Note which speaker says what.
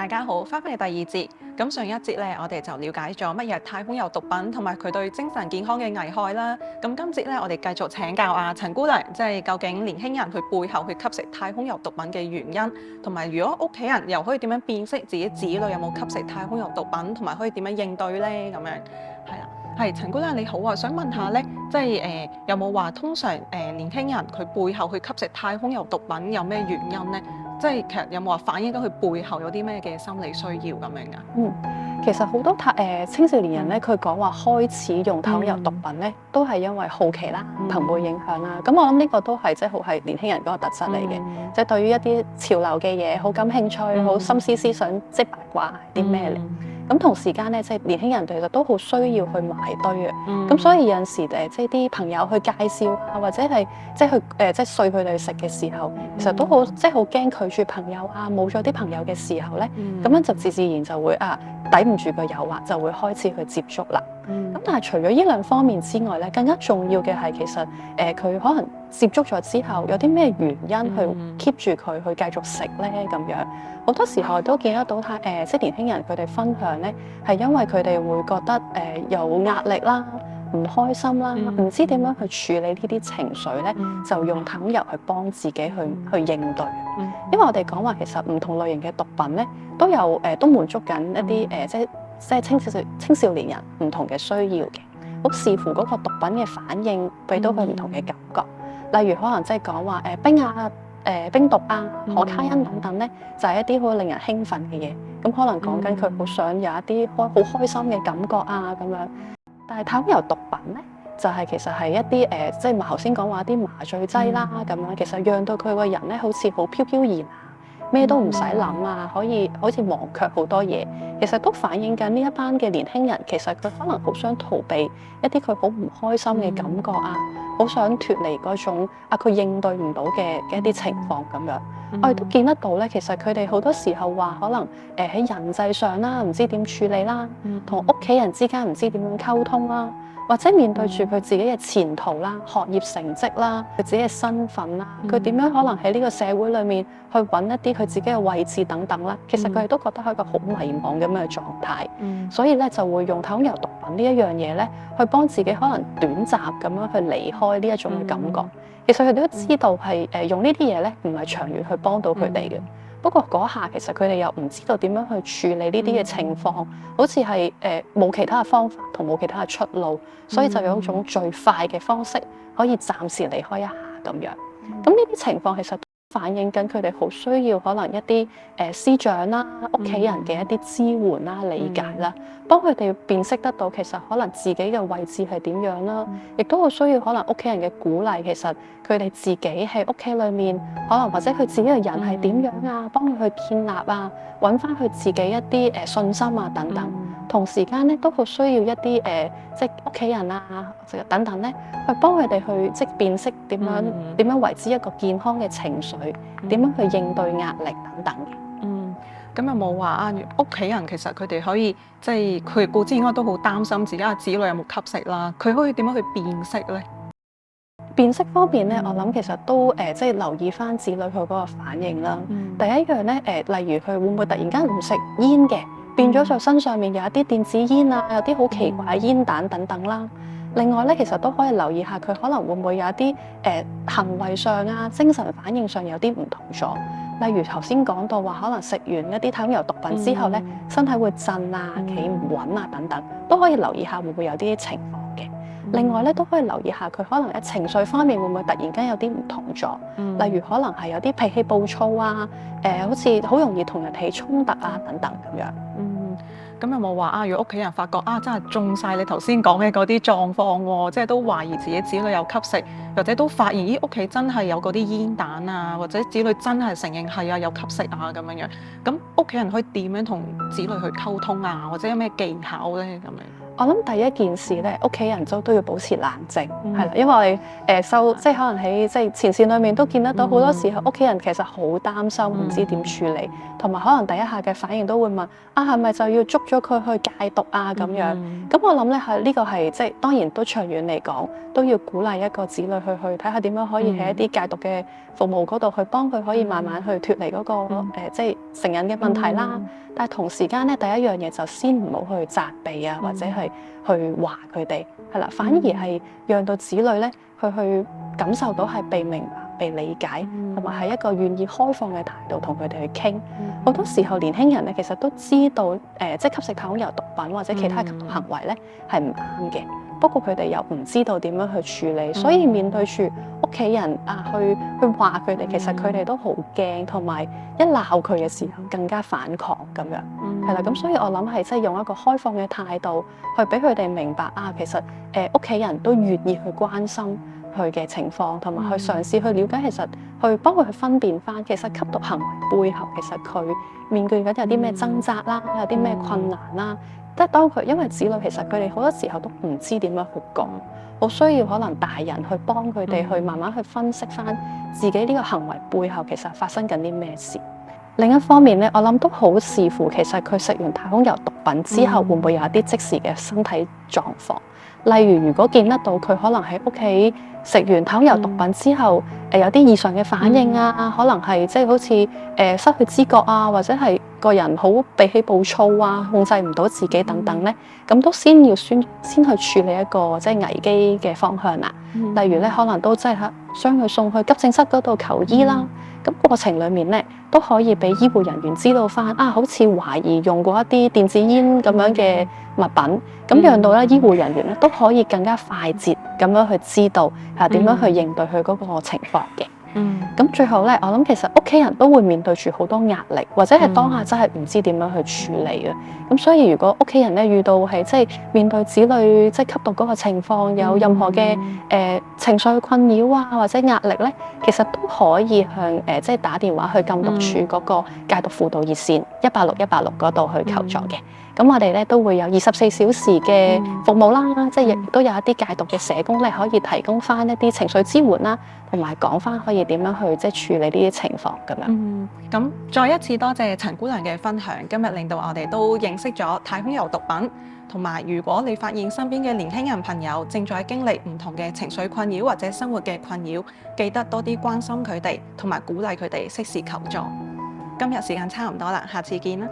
Speaker 1: 大家好，翻返嚟第二節。咁上一節咧，我哋就了解咗乜嘢係太空油毒品，同埋佢對精神健康嘅危害啦。咁今節咧，我哋繼續請教陳姑娘，即係究竟年輕人佢背後去吸食太空油毒品嘅原因，同埋如果屋企人又可以點樣辨識自己子女有冇吸食太空油毒品，同埋可以點樣應對咧？咁樣係啦，係陳姑娘你好啊，想問下咧，即係有冇話通常年輕人佢背後去吸食太空油毒品有咩原因咧？即係其實有冇話反映到佢背後有啲咩嘅心理需要咁樣㗎？
Speaker 2: 其實好多青少年人咧，佢講話開始用太空油毒品咧，都係因為好奇啦、朋輩影響啦。咁我諗呢個都係即係好係年輕人嗰個特質嚟嘅，即係對於一啲潮流嘅嘢好感興趣，好心思思想即係八卦啲咩嚟。咁同時間咧，即係年輕人其實都好需要去埋堆嘅。咁所以有陣時即係啲朋友去介紹啊，或者係即係去即係碎佢哋食嘅時候，其實都好即係好驚拒絕朋友啊，冇咗啲朋友嘅時候咧，咁樣就自然就會抵唔住個誘惑，就會開始去接觸啦。咁但係除咗呢兩方面之外咧，更加重要嘅係其實佢可能接觸咗之後，有啲咩原因去 keep 住佢去繼續食咧咁樣。好多時候都見得到即係年輕人佢哋分享咧，係因為佢哋會覺得有壓力啦、唔開心啦，唔知點樣去處理呢啲情緒咧，就用太空油去幫自己去應對。因為我哋講話其實唔同類型嘅毒品咧，都有都滿足緊一啲即係青少年人唔同嘅需要嘅，好視乎嗰個毒品嘅反應，俾到佢唔同嘅感覺。例如可能即係講話冰毒啊、可卡因等等咧，就係一啲好令人興奮嘅嘢。咁可能講緊佢好想有一啲好開心嘅感覺啊咁樣。但係太空油毒品咧，就係其實係一啲即係頭先講話啲麻醉劑啦咁樣，其實讓到佢個人咧好似好飄飄然啊，咩都唔使諗啊，可以好似忘卻好多嘢。其實都反映緊呢一班嘅年輕人，其實佢可能好想逃避一啲佢好唔開心嘅感覺啊，好想脫離嗰種佢應對唔到嘅一啲情況咁樣。我哋都見得到咧，其實佢哋好多時候話可能喺人際上啦，唔知點處理啦，同屋企人之間唔知點樣溝通啦，或者面對住佢自己嘅前途啦、學業成績啦、佢自己嘅身份啦，佢點樣可能喺呢個社會裏面去揾一啲佢自己嘅位置等等啦。其實佢哋都覺得係一個好迷茫咁嘅狀態，所以咧就會用太空油毒品呢一樣嘢咧，去幫自己可能短暫咁樣去離開呢一種嘅感覺。其實佢哋都知道係用呢啲嘢咧，唔係長遠去幫到佢哋嘅。不過嗰下其實佢哋又唔知道點樣去處理呢啲嘅情況，好似係冇其他嘅方法同冇其他嘅出路，所以就有一種最快嘅方式可以暫時離開一下咁樣。咁呢啲情況其實反映緊佢哋好需要可能一啲師長啦、屋企人嘅一啲支援啦、理解啦，幫佢哋辨識得到其實可能自己嘅位置係點樣啦，亦都好需要可能屋企人嘅鼓勵。其實佢哋自己喺屋企裏面，可能或者佢自己嘅人係點樣啊，幫佢去建立啊，揾翻佢自己一啲信心啊等等。同時間咧都好需要一啲即係屋企人啊等等咧，去幫佢哋去即係辨識點樣為之一個健康嘅情緒，點樣去應對壓力等等嘅。
Speaker 1: 咁有冇話屋企人其實佢哋可以即係佢固之應該都好擔心自己嘅子女有冇吸食啦，佢可以點樣去辨識咧？
Speaker 2: 辨識方面咧，我諗其實都即係留意翻子女佢嗰個反應啦。第一樣咧例如佢會唔會突然間唔食煙嘅？變咗就身上面有一啲電子煙啊，有啲好奇怪煙彈等等啦。另外咧，其實都可以留意下佢可能會唔會有一啲行為上啊、精神反應上有啲唔同咗。例如頭先講到話，可能食完一啲太空油毒品之後咧，身體會震啊、企唔穩啊等等，都可以留意下會唔會有啲情況嘅。另外咧，都可以留意下佢可能喺情緒方面會唔會突然間有啲唔同咗。例如可能係有啲脾氣暴躁啊，好似好容易同人起衝突啊等等咁樣。
Speaker 1: 咁有冇話如果屋企人發覺真係中晒你頭先講嘅嗰啲狀況喎，即係都懷疑自己子女有吸食，或者都發現屋企真係有嗰啲煙彈啊，或者子女真係承認係有吸食啊咁樣樣，咁屋企人可以點樣同子女去溝通啊，或者有咩技巧咧咁樣？
Speaker 2: 我諗第一件事咧，屋企人都要保持冷靜，係啦，因為即係可能喺即係前線裏面都見得到好多時候，屋企人其實好擔心，唔知點處理，同埋可能第一下嘅反應都會問係咪就要捉咗佢去戒毒咁樣？咁我諗咧呢個係即係當然都長遠嚟講都要鼓勵一個子女去睇下點樣可以喺一啲戒毒嘅服務嗰度去幫佢可以慢慢去脫離嗰個即係成癮嘅問題啦。但係同時間咧，第一樣嘢就先唔好去責備啊，或者係去話佢哋係啦，反而係讓到子女咧去感受到係被明白、被理解，同埋係一個願意開放嘅態度同佢哋去傾。好多時候年輕人咧其實都知道即係吸食太空油毒品或者其他嘅吸毒行為咧係唔啱嘅。不過佢哋又唔知道點樣去處理，所以面對住屋企人啊，去話佢哋，其實佢哋都好驚，同埋一鬧佢嘅時候更加反抗咁樣，係啦。咁所以我諗係即係用一個開放嘅態度去俾佢哋明白啊，其實屋企人都願意去關心佢嘅情況，同埋去嘗試去了解，其實去幫佢去分辨翻，其實吸毒行為背後其實佢面對緊有啲咩掙扎啦，有啲咩困難啦。即係當佢，因為子女其實佢哋好多時候都唔知點樣去講，好需要可能大人去幫佢哋去慢慢去分析翻自己呢個行為背後其實發生緊啲咩事。另一方面咧，我諗都好視乎其實佢食完太空油毒品之後會唔會有一啲即時嘅身體狀況。例如，如果見得到佢可能喺屋企食完太空油毒品之後，有啲異常嘅反應啊，可能係即係好似失去知覺啊，或者係個人好脾氣暴躁啊，控制唔到自己等等咧，咁都先去處理一個即係危機嘅方向啦。例如咧，可能都即係將佢送去急症室嗰度求醫啦。咁過程裡面咧，都可以俾醫護人員知道翻啊，好似懷疑用過一啲電子煙咁樣嘅物品，咁讓到咧醫護人員咧都可以更加快捷咁樣去知道點樣去應對佢嗰個情況嘅。咁最後咧，我諗其實屋企人都會面對住好多壓力，或者係當下真係唔知點樣去處理嘅。咁所以如果屋企人咧遇到係即係面對子女即係吸毒嗰個情況，有任何嘅情緒困擾啊，或者壓力咧，其實都可以向即係打電話去禁毒處嗰個戒毒輔導熱線186嗰度去求助嘅。咁我哋咧都會有24小時嘅服務啦，即係亦都有一啲戒毒嘅社工咧，可以提供翻一啲情緒支援啦，同埋講翻可以點樣去即係處理呢啲情況咁樣。
Speaker 1: 咁再一次多謝陳姑娘嘅分享，今日令到我哋都認識咗太空油毒品，同埋如果你發現身邊嘅年輕人朋友正在經歷唔同嘅情緒困擾或者生活嘅困擾，記得多啲關心佢哋，同埋鼓勵佢哋適時求助。今日時間差唔多啦，下次見啦。